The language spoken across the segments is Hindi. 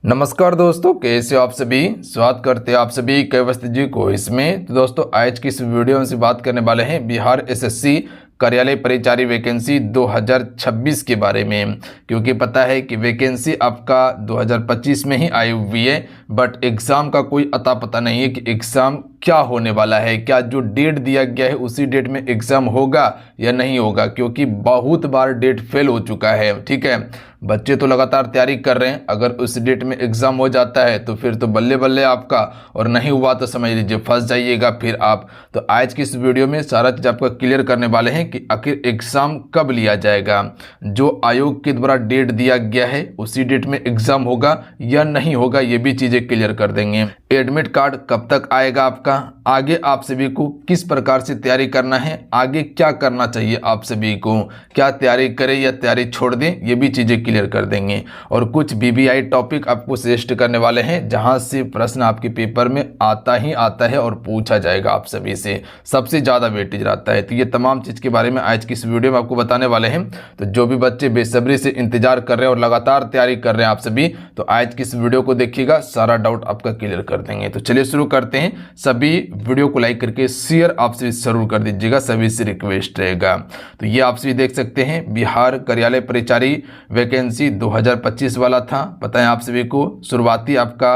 नमस्कार दोस्तों, कैसे हो आप सभी। स्वागत करते हैं आप सभी कैवस्त जी को इसमें। तो दोस्तों आज की इस वीडियो में से बात करने वाले हैं बिहार एसएससी कार्यालय परिचारी वैकेंसी 2026 के बारे में। क्योंकि पता है कि वैकेंसी आपका 2025 में ही आई हुई है, बट एग्ज़ाम का कोई अता पता नहीं है कि एग्ज़ाम क्या होने वाला है, क्या जो डेट दिया गया है उसी डेट में एग्ज़ाम होगा या नहीं होगा। क्योंकि बहुत बार डेट फेल हो चुका है, ठीक है। बच्चे तो लगातार तैयारी कर रहे हैं, अगर उस डेट में एग्ज़ाम हो जाता है तो फिर तो बल्ले बल्ले आपका, और नहीं हुआ तो समझ लीजिए फंस जाइएगा फिर आप। तो आज की इस वीडियो में सारा चीज़ आपका क्लियर करने वाले हैं कि आखिर एग्ज़ाम कब लिया जाएगा। जो आयोग के द्वारा डेट दिया गया है उसी डेट में एग्ज़ाम होगा या नहीं होगा, ये भी चीज़ें क्लियर कर देंगे। एडमिट कार्ड कब तक आएगा आपका, आगे आप सभी को किस प्रकार से तैयारी करना है, आगे क्या करना चाहिए आप सभी को, क्या तैयारी करें या तैयारी छोड़ दें, ये भी चीज़ें क्लियर कर देंगे। और कुछ बीबीआई टॉपिक आपको सजेस्ट करने वाले हैं जहां से प्रश्न आपके पेपर में आता ही आता है और पूछा जाएगा आप सभी से, सबसे ज़्यादा वेटेज रहता है। तो ये तमाम चीज़ के बारे में आज की इस वीडियो में आपको बताने वाले हैं। तो जो भी बच्चे बेसब्री से इंतजार कर रहे हैं और लगातार तैयारी कर रहे हैं आप सभी, तो आज की इस वीडियो को देखिएगा, सारा डाउट आपका क्लियर कर देंगे। तो चलिए शुरू करते हैं। सभी वीडियो को लाइक करके शेयर आप सभी जरूर कर दीजिएगा, सभी से रिक्वेस्ट रहेगा। तो ये आप सभी देख सकते हैं बिहार कार्यालय परिचारी वैकेंसी 2025 वाला था। पता है आप सभी को शुरुआती आपका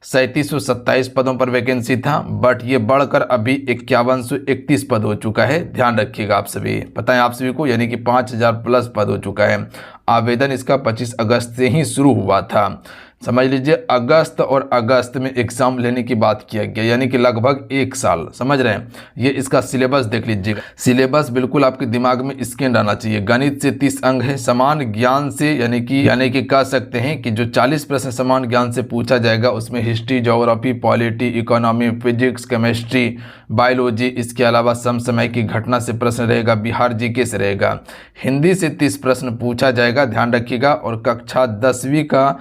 3727 पदों पर वैकेंसी था, बट ये बढ़कर अभी 5131 पद हो चुका है। ध्यान रखिएगा आप सभी, पता है आप सभी को, यानी कि 5000 प्लस पद हो चुका है। आवेदन इसका 25 अगस्त से ही शुरू हुआ था। समझ लीजिए अगस्त और अगस्त में एग्जाम लेने की बात किया गया, यानी कि लगभग 1 साल। समझ रहे हैं। ये इसका सिलेबस देख लीजिएगा, सिलेबस बिल्कुल आपके दिमाग में स्कैन रहना चाहिए। गणित से 30 अंक है, समान ज्ञान से यानी कि कह सकते हैं कि जो 40 प्रश्न समान ज्ञान से पूछा जाएगा उसमें history, geography, polity, economy, physics, chemistry, biology, इसके अलावा समसामय की घटना से प्रश्न रहेगा, बिहार जीके से रहेगा। हिंदी से 30 प्रश्न पूछा जाएगा, ध्यान रखिएगा। और कक्षा 10वीं का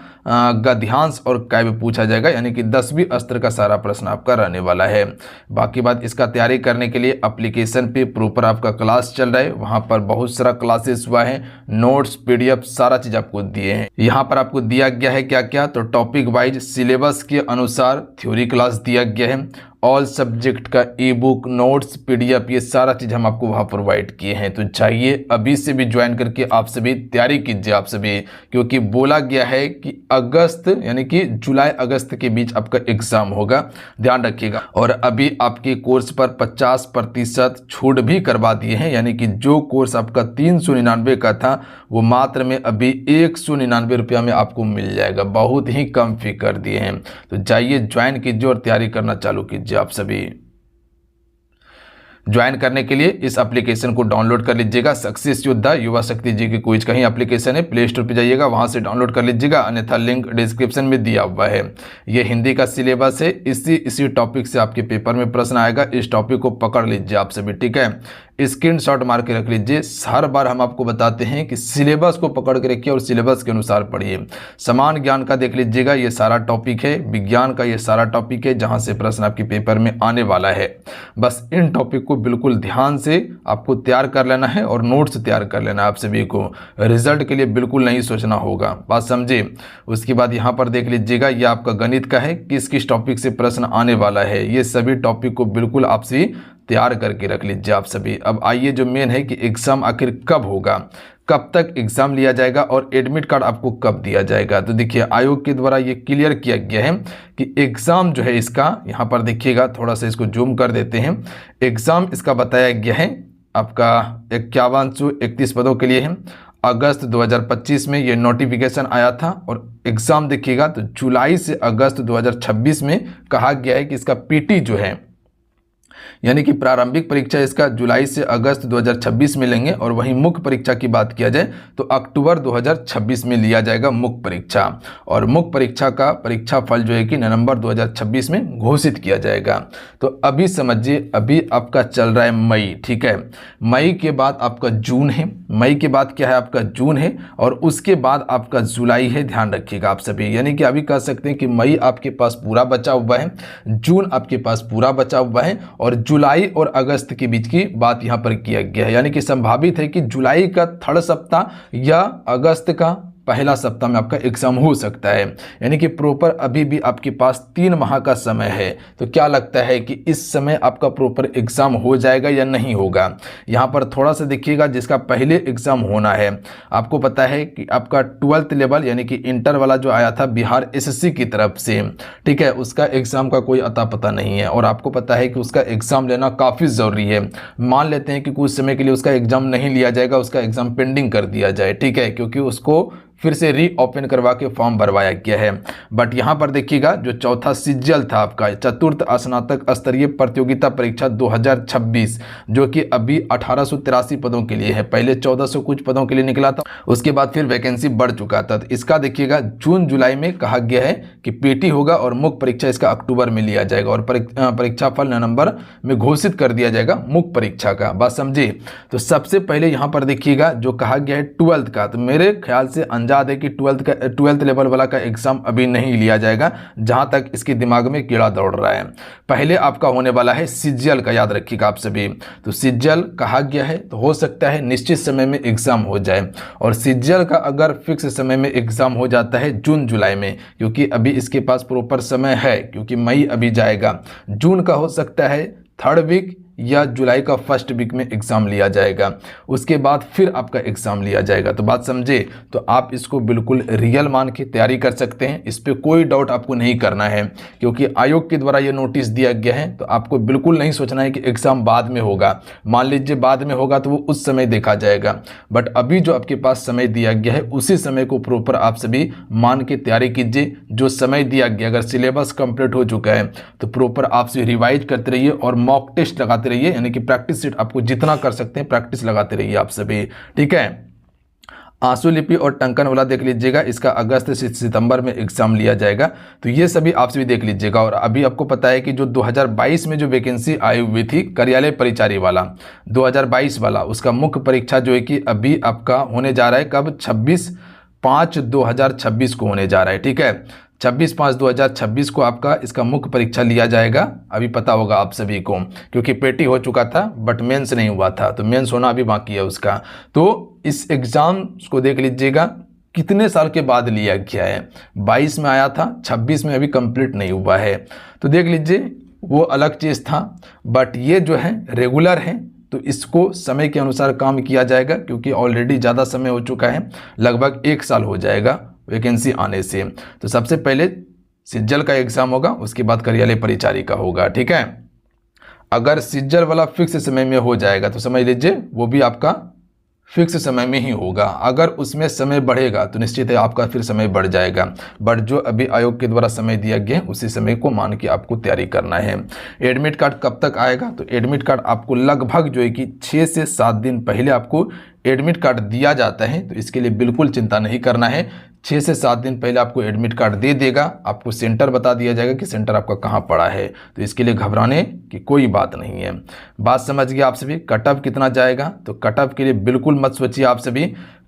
गद्यांश और काव्य पूछा जाएगा, यानी कि 10वीं स्तर का सारा प्रश्न आपका रहने वाला है। बाकी बात, इसका तैयारी करने के लिए एप्लीकेशन पे प्रॉपर आपका क्लास चल रहा है, वहां पर बहुत सारा क्लासेस हुआ है, नोट्स, पीडीएफ सारा चीज आपको दिए हैं। यहाँ पर आपको दिया गया है क्या क्या, तो टॉपिक वाइज सिलेबस के अनुसार थ्योरी क्लास दिया गया है, ऑल सब्जेक्ट का ई बुक, नोट्स, पीडीएफ, ये सारा चीज़ हम आपको वहाँ प्रोवाइड किए हैं। तो चाहिए अभी से भी ज्वाइन करके आप सभी तैयारी कीजिए आप सभी, क्योंकि बोला गया है कि अगस्त यानी कि जुलाई अगस्त के बीच आपका एग्जाम होगा, ध्यान रखिएगा। और अभी आपके कोर्स पर 50% छूट भी करवा दिए हैं, यानी कि जो कोर्स आपका 399 का था वो मात्र में अभी 199 रुपया में आपको मिल जाएगा, बहुत ही कम फी कर दिए हैं। तो जाइए ज्वाइन कीजिए और तैयारी करना चालू कीजिए आप सभी। ज्वाइन करने के लिए इस एप्लीकेशन को डाउनलोड कर लीजिएगा, सक्सेस योद्धा युवा शक्ति जी की क्विज कहीं एप्लीकेशन है, प्ले स्टोर पर जाइएगा, वहां से डाउनलोड कर लीजिएगा, अन्यथा लिंक डिस्क्रिप्शन में दिया हुआ है। ये हिंदी का सिलेबस है, इसी टॉपिक से आपके पेपर में प्रश्न आएगा, इस टॉपिक को पकड़ लीजिए आप सभी, ठीक है। स्क्रीनशॉट मार के रख लीजिए। हर बार हम आपको बताते हैं कि सिलेबस को पकड़ के रखिए और सिलेबस के अनुसार पढ़िए। समान ज्ञान का देख लीजिएगा, ये सारा टॉपिक है, विज्ञान का ये सारा टॉपिक है जहां से प्रश्न आपके पेपर में आने वाला है। बस इन टॉपिक को बिल्कुल ध्यान से आपको तैयार कर लेना है और नोट्स तैयार कर लेना है आप सभी को। रिजल्ट के लिए बिल्कुल नहीं सोचना होगा, बात समझे। उसके बाद यहाँ पर देख लीजिएगा, ये आपका गणित का है, किस किस टॉपिक से प्रश्न आने वाला है, ये सभी टॉपिक को बिल्कुल आप सभी तैयार करके रख लीजिए आप सभी। अब आइए जो मेन है कि एग्जाम आखिर कब होगा, कब तक एग्जाम लिया जाएगा और एडमिट कार्ड आपको कब दिया जाएगा। तो देखिए आयोग के द्वारा ये क्लियर किया गया है कि एग्जाम जो है इसका, यहाँ पर देखिएगा, थोड़ा सा इसको जूम कर देते हैं। एग्जाम इसका बताया गया है आपका 5131 पदों के लिए है। अगस्त 2025 में ये नोटिफिकेशन आया था और एग्जाम देखिएगा तो जुलाई से अगस्त 2026 में कहा गया है कि इसका पीटी जो है, यानी कि प्रारंभिक परीक्षा इसका जुलाई से अगस्त 2026 में लेंगे, और वहीं मुख्य परीक्षा की बात किया जाए तो अक्टूबर 2026 में लिया जाएगा मुख्य परीक्षा। और मुख्य परीक्षा का परीक्षा फल जो है कि नवंबर 2026 में घोषित किया जाएगा। तो अभी समझिए, अभी आपका चल रहा है मई, ठीक है। मई के बाद आपका जून है, मई के बाद क्या है आपका जून है, और उसके बाद आपका जुलाई है, ध्यान रखिएगा आप सभी। यानी कि अभी कह सकते हैं कि मई आपके पास पूरा बचा हुआ है, जून आपके पास पूरा बचा हुआ है, और जुलाई और अगस्त के बीच की बात यहां पर किया गया है। यानी कि संभावित है कि जुलाई का 3rd सप्ताह या अगस्त का पहला सप्ताह में आपका एग्जाम हो सकता है, यानी कि प्रॉपर अभी भी आपके पास 3 माह का समय है। तो क्या लगता है कि इस समय आपका प्रॉपर एग्जाम हो जाएगा या नहीं होगा? यहाँ पर थोड़ा सा देखिएगा, जिसका पहले एग्जाम होना है, आपको पता है कि आपका 12th लेवल यानी कि इंटर वाला जो आया था बिहार एसएससी की तरफ से, ठीक है, उसका एग्जाम का कोई अता पता नहीं है और आपको पता है कि उसका एग्जाम लेना काफ़ी ज़रूरी है। मान लेते हैं कि कुछ समय के लिए उसका एग्जाम नहीं लिया जाएगा, उसका एग्जाम पेंडिंग कर दिया जाए, ठीक है, क्योंकि उसको फिर से रीओपन करवा के फॉर्म भरवाया गया है। बट यहाँ पर देखिएगा, जो चौथा सीजीएल था आपका चतुर्थ स्नातक स्तरीय प्रतियोगिता परीक्षा 2026, जो कि अभी 1883 पदों के लिए है। पहले 1400 कुछ पदों के लिए निकला था, उसके बाद फिर वैकेंसी बढ़ चुका था। तो इसका देखिएगा जून जुलाई में कहा गया है कि पीटी होगा और मुख्य परीक्षा इसका अक्टूबर में लिया जाएगा और परीक्षा फल नवंबर में घोषित कर दिया जाएगा मुख्य परीक्षा का। बात समझे? तो सबसे पहले यहाँ पर देखिएगा जो कहा गया है 12th का, तो मेरे ख्याल से अंदाज है कि 12th लेवल वाला का एग्जाम अभी नहीं लिया जाएगा, जहां तक इसके दिमाग में कीड़ा दौड़ रहा है। पहले आपका होने वाला है सीजीएल का, याद रखिएगा आप सभी। तो सीजीएल कहा गया है तो हो सकता है निश्चित समय में एग्जाम हो जाए, और सीजीएल का अगर फिक्स समय में एग्जाम हो जाता है जून जुलाई में, क्योंकि अभी इसके पास प्रॉपर समय है, क्योंकि मई अभी जाएगा, जून का हो सकता है 3rd वीक या जुलाई का 1st वीक में एग्ज़ाम लिया जाएगा, उसके बाद फिर आपका एग्ज़ाम लिया जाएगा। तो बात समझे? तो आप इसको बिल्कुल रियल मान के तैयारी कर सकते हैं, इस पर कोई डाउट आपको नहीं करना है, क्योंकि आयोग के द्वारा ये नोटिस दिया गया है। तो आपको बिल्कुल नहीं सोचना है कि एग्ज़ाम बाद में होगा, मान लीजिए बाद में होगा तो वो उस समय देखा जाएगा, बट अभी जो आपके पास समय दिया गया है उसी समय को प्रॉपर आप सभी मान के तैयारी कीजिए। जो समय दिया गया, अगर सिलेबस कंप्लीट हो चुका है तो प्रॉपर आपसे रिवाइज करते रहिए और मॉक टेस्ट लगाते रहिए, यानी कि प्रैक्टिस सेट आपको जितना कर सकते हैं प्रैक्टिस लगाते रहिए आप सभी, ठीक है। आंसू लिपि और टंकन वाला देख लीजिएगा, इसका अगस्त से सितंबर में एग्जाम लिया जाएगा, तो ये सभी आप सभी देख लीजिएगा। और अभी आपको पता है कि जो 2022 में जो वैकेंसी आई हुई थी कार्यालय परिचारी वाला 2022 वाला, उसका मुख्य परीक्षा जो है कि अभी आपका होने जा रहा है कब, 26/5/2026 को होने जा रहा है, ठीक है। 26/5/2026 को आपका इसका मुख्य परीक्षा लिया जाएगा। अभी पता होगा आप सभी को, क्योंकि पेटी हो चुका था बट मेंस नहीं हुआ था, तो मेंस होना अभी बाकी है उसका। तो इस एग्ज़ाम को देख लीजिएगा कितने साल के बाद लिया गया है, 22 में आया था, 26 में अभी कंप्लीट नहीं हुआ है। तो देख लीजिए वो अलग चीज़ था, बट ये जो है रेगुलर है, तो इसको समय के अनुसार काम किया जाएगा, क्योंकि ऑलरेडी ज़्यादा समय हो चुका है, लगभग 1 साल हो जाएगा वैकेंसी आने से। तो सबसे पहले सीजीएल का एग्ज़ाम होगा, उसके बाद कार्यालय परिचारी का होगा, ठीक है। अगर सीजीएल वाला फिक्स समय में हो जाएगा तो समझ लीजिए वो भी आपका फिक्स समय में ही होगा। अगर उसमें समय बढ़ेगा तो निश्चित है आपका फिर समय बढ़ जाएगा, बट जो अभी आयोग के द्वारा समय दिया गया है उसी समय को मान के आपको तैयारी करना है। एडमिट कार्ड कब तक आएगा? तो एडमिट कार्ड आपको लगभग जो है कि 6 से 7 दिन पहले आपको एडमिट कार्ड दिया जाता है, तो इसके लिए बिल्कुल चिंता नहीं करना है। 6 से 7 दिन पहले आपको एडमिट कार्ड दे देगा, आपको सेंटर बता दिया जाएगा कि सेंटर आपका कहाँ पड़ा है, तो इसके लिए घबराने की कोई बात नहीं है। बात समझ गए आप सभी? कट ऑफ कितना जाएगा? तो कट ऑफ के लिए बिल्कुल मत सोचिए आप सभी।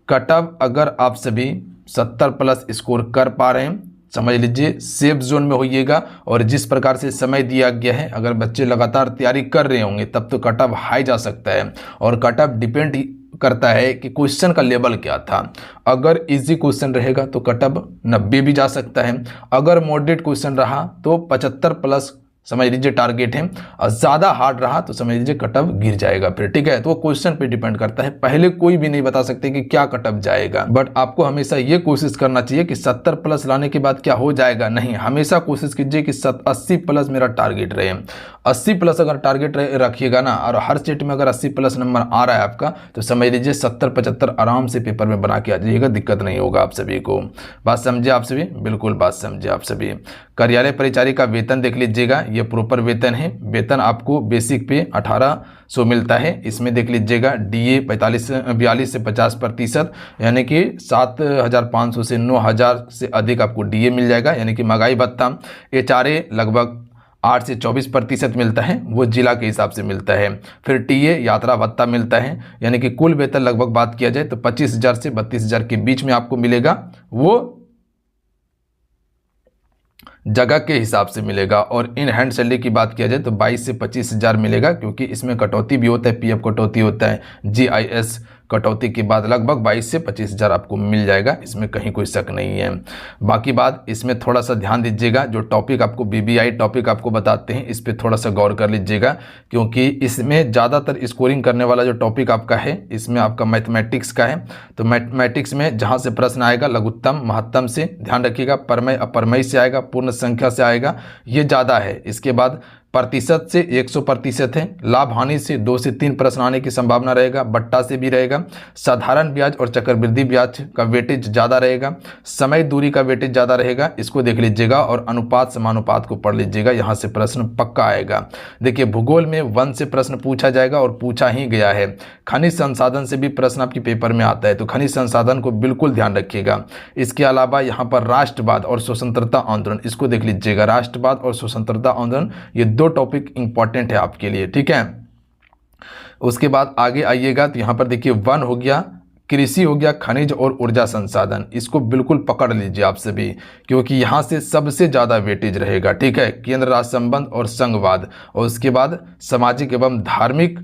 कट ऑफ अगर आप सभी 70+ स्कोर कर पा रहे हैं, समझ लीजिए सेफ जोन में होइएगा। और जिस प्रकार से समय दिया गया है, अगर बच्चे लगातार तैयारी कर रहे होंगे तब तो कट ऑफ हाई जा सकता है। और कट ऑफ डिपेंड करता है कि क्वेश्चन का लेवल क्या था। अगर इजी क्वेश्चन रहेगा तो कट ऑफ 90 भी जा सकता है, अगर मॉडरेट क्वेश्चन रहा तो 75+ समझ लीजिए टारगेट है, और ज़्यादा हार्ड रहा तो समझ लीजिए कट ऑफ गिर जाएगा फिर, ठीक है। तो वो क्वेश्चन पे डिपेंड करता है, पहले कोई भी नहीं बता सकते कि क्या कट ऑफ जाएगा, बट आपको हमेशा ये कोशिश करना चाहिए कि 70+ लाने के बाद क्या हो जाएगा, नहीं, हमेशा कोशिश कीजिए कि 80+ मेरा टारगेट रहे। 80+ अगर टारगेट रखिएगा ना, और हर सेट में अगर 80+ नंबर आ रहा है आपका, तो समझ लीजिए 70-75 आराम से पेपर में बना के आ जाइएगा, दिक्कत नहीं होगा आप सभी को। बात समझे आप सभी? बिल्कुल बात समझे आप सभी। कार्यालय परिचारी का वेतन देख लीजिएगा, ये प्रॉपर वेतन है। वेतन आपको बेसिक पे 1800 मिलता है। इसमें देख लीजिएगा डीए 42 से 50%, यानी कि 7500 से 9000 से अधिक आपको डीए मिल जाएगा, यानी कि महंगाई भत्ता। एचआरए लगभग 8 से 24% मिलता है, वो जिला के हिसाब से मिलता है। फिर टीए यात्रा भत्ता मिलता है, यानी कि कुल वेतन लगभग बात किया जाए तो 25,000 से 32,000 के बीच में आपको मिलेगा, वो जगह के हिसाब से मिलेगा। और इन हैंड सैलरी की बात किया जाए तो 22 से 25,000 मिलेगा, क्योंकि इसमें कटौती भी होता है, पीएफ कटौती होता है, जीआईएस कटौती के बाद लगभग 22 से 25,000 आपको मिल जाएगा, इसमें कहीं कोई शक नहीं है। बाकी बात इसमें थोड़ा सा ध्यान दीजिएगा, जो टॉपिक आपको BBI टॉपिक आपको बताते हैं इस पर थोड़ा सा गौर कर लीजिएगा, क्योंकि इसमें ज़्यादातर स्कोरिंग करने वाला जो टॉपिक आपका है इसमें आपका मैथमेटिक्स का है। तो मैथमेटिक्स में जहाँ से प्रश्न आएगा लघुत्तम महत्तम से ध्यान रखिएगा, परमय अपरमय से आएगा, पूर्ण संख्या से आएगा, ये ज़्यादा है। इसके बाद प्रतिशत से 100% है, लाभ हानि से 2 से 3 प्रश्न आने की संभावना रहेगा, बट्टा से भी रहेगा, साधारण ब्याज और चक्रवृद्धि ब्याज का वेटेज ज़्यादा रहेगा, समय दूरी का वेटेज ज़्यादा रहेगा, इसको देख लीजिएगा, और अनुपात समानुपात को पढ़ लीजिएगा, यहाँ से प्रश्न पक्का आएगा। देखिए भूगोल में वन से प्रश्न पूछा जाएगा और पूछा ही गया है। खनिज संसाधन से भी प्रश्न आपके पेपर में आता है, तो खनिज संसाधन को बिल्कुल ध्यान रखिएगा। इसके अलावा यहाँ पर राष्ट्रवाद और स्वतंत्रता आंदोलन, इसको देख लीजिएगा, राष्ट्रवाद और स्वतंत्रता आंदोलन, ये 2 टॉपिक इंपॉर्टेंट है आपके लिए, ठीक है। उसके बाद आगे आइएगा तो यहाँ पर देखिए वन हो गया, कृषि हो गया, खनिज और ऊर्जा संसाधन, इसको बिल्कुल पकड़ लीजिए आप सभी, क्योंकि यहाँ से सबसे ज़्यादा वेटेज रहेगा, ठीक है। केंद्र राज्य संबंध और संघवाद, और उसके बाद सामाजिक एवं धार्मिक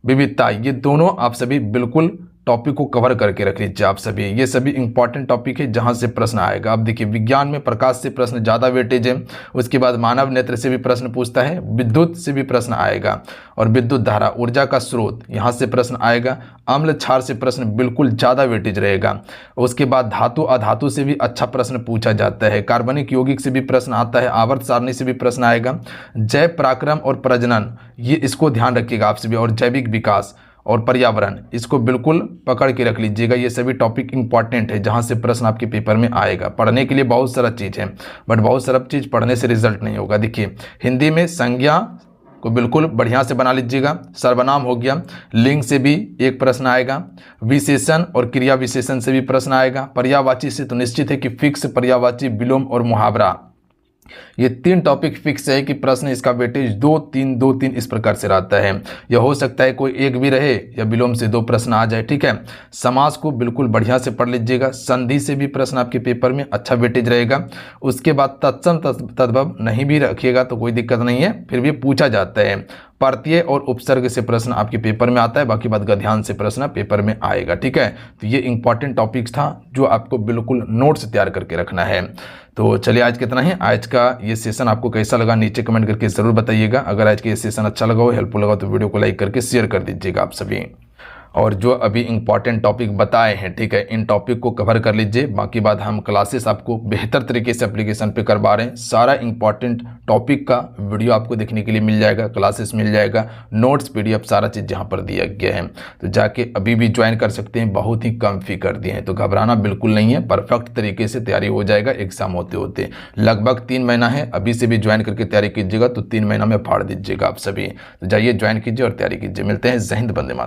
विविधता, ये दोनों आप सभी बिल्कुल टॉपिक को कवर करके रख लीजिए आप सभी, ये सभी इंपॉर्टेंट टॉपिक है जहाँ से प्रश्न आएगा। अब देखिए विज्ञान में प्रकाश से प्रश्न ज़्यादा वेटेज है, उसके बाद मानव नेत्र से भी प्रश्न पूछता है, विद्युत से भी प्रश्न आएगा, और विद्युत धारा, ऊर्जा का स्रोत, यहाँ से प्रश्न आएगा, अम्ल क्षार से प्रश्न बिल्कुल ज़्यादा वेटेज रहेगा। उसके बाद धातु अधातु से भी अच्छा प्रश्न पूछा जाता है, कार्बनिक यौगिक से भी प्रश्न आता है, आवर्त सारणी से भी प्रश्न आएगा, जैव पराक्रम और प्रजनन, ये इसको ध्यान रखिएगा आप सभी, और जैविक विकास और पर्यावरण, इसको बिल्कुल पकड़ के रख लीजिएगा। ये सभी टॉपिक इंपॉर्टेंट है जहाँ से प्रश्न आपके पेपर में आएगा। पढ़ने के लिए बहुत सारा चीज़ है, बट बहुत सारा चीज़ पढ़ने से रिजल्ट नहीं होगा। देखिए हिंदी में संज्ञा को बिल्कुल बढ़िया से बना लीजिएगा, सर्वनाम हो गया, लिंग से भी एक प्रश्न आएगा, विशेषण और क्रिया विशेषण से भी प्रश्न आएगा, पर्यायवाची से तो निश्चित है कि फिक्स, पर्यायवाची, विलोम और मुहावरा, ये 3 टॉपिक फिक्स है कि प्रश्न इसका वेटेज 2-3 इस प्रकार से रहता है। यह हो सकता है कोई एक भी रहे या विलोम से 2 प्रश्न आ जाए, ठीक है। समास को बिल्कुल बढ़िया से पढ़ लीजिएगा, संधि से भी प्रश्न आपके पेपर में अच्छा वेटेज रहेगा। उसके बाद तत्सम तद्भव नहीं भी रखिएगा तो कोई दिक्कत नहीं है, फिर भी पूछा जाता है। प्रत्यय और उपसर्ग से प्रश्न आपके पेपर में आता है, बाकी बात गद्यांश से प्रश्न पेपर में आएगा, ठीक है। तो ये इंपॉर्टेंट टॉपिक्स था जो आपको बिल्कुल नोट्स तैयार करके रखना है। तो चलिए आज कितना है, आज का ये सेशन आपको कैसा लगा नीचे कमेंट करके ज़रूर बताइएगा। अगर आज का ये सेशन अच्छा लगा हो, हेल्पफुल लगा तो वीडियो को लाइक करके शेयर कर दीजिएगा आप सभी। और जो अभी इंपॉर्टेंट टॉपिक बताए हैं, ठीक है, इन टॉपिक को कवर कर लीजिए। बाकी बात हम क्लासेस आपको बेहतर तरीके से एप्लीकेशन पे करवा रहे हैं। सारा इंपॉर्टेंट टॉपिक का वीडियो आपको देखने के लिए मिल जाएगा, क्लासेस मिल जाएगा, नोट्स PDF सारा चीज़ यहाँ पर दिया गया है। तो जाके अभी भी ज्वाइन कर सकते हैं, बहुत ही कम फी कर दिए हैं, तो घबराना बिल्कुल नहीं है, परफेक्ट तरीके से तैयारी हो जाएगा एग्जाम होते होते। लगभग 3 महीना है, अभी से भी ज्वाइन करके तैयारी कीजिएगा तो 3 महीना में फाड़ दीजिएगा आप सभी। तो जाइए ज्वाइन कीजिए और तैयारी कीजिए। मिलते हैं। जय हिंद, वंदे मातरम।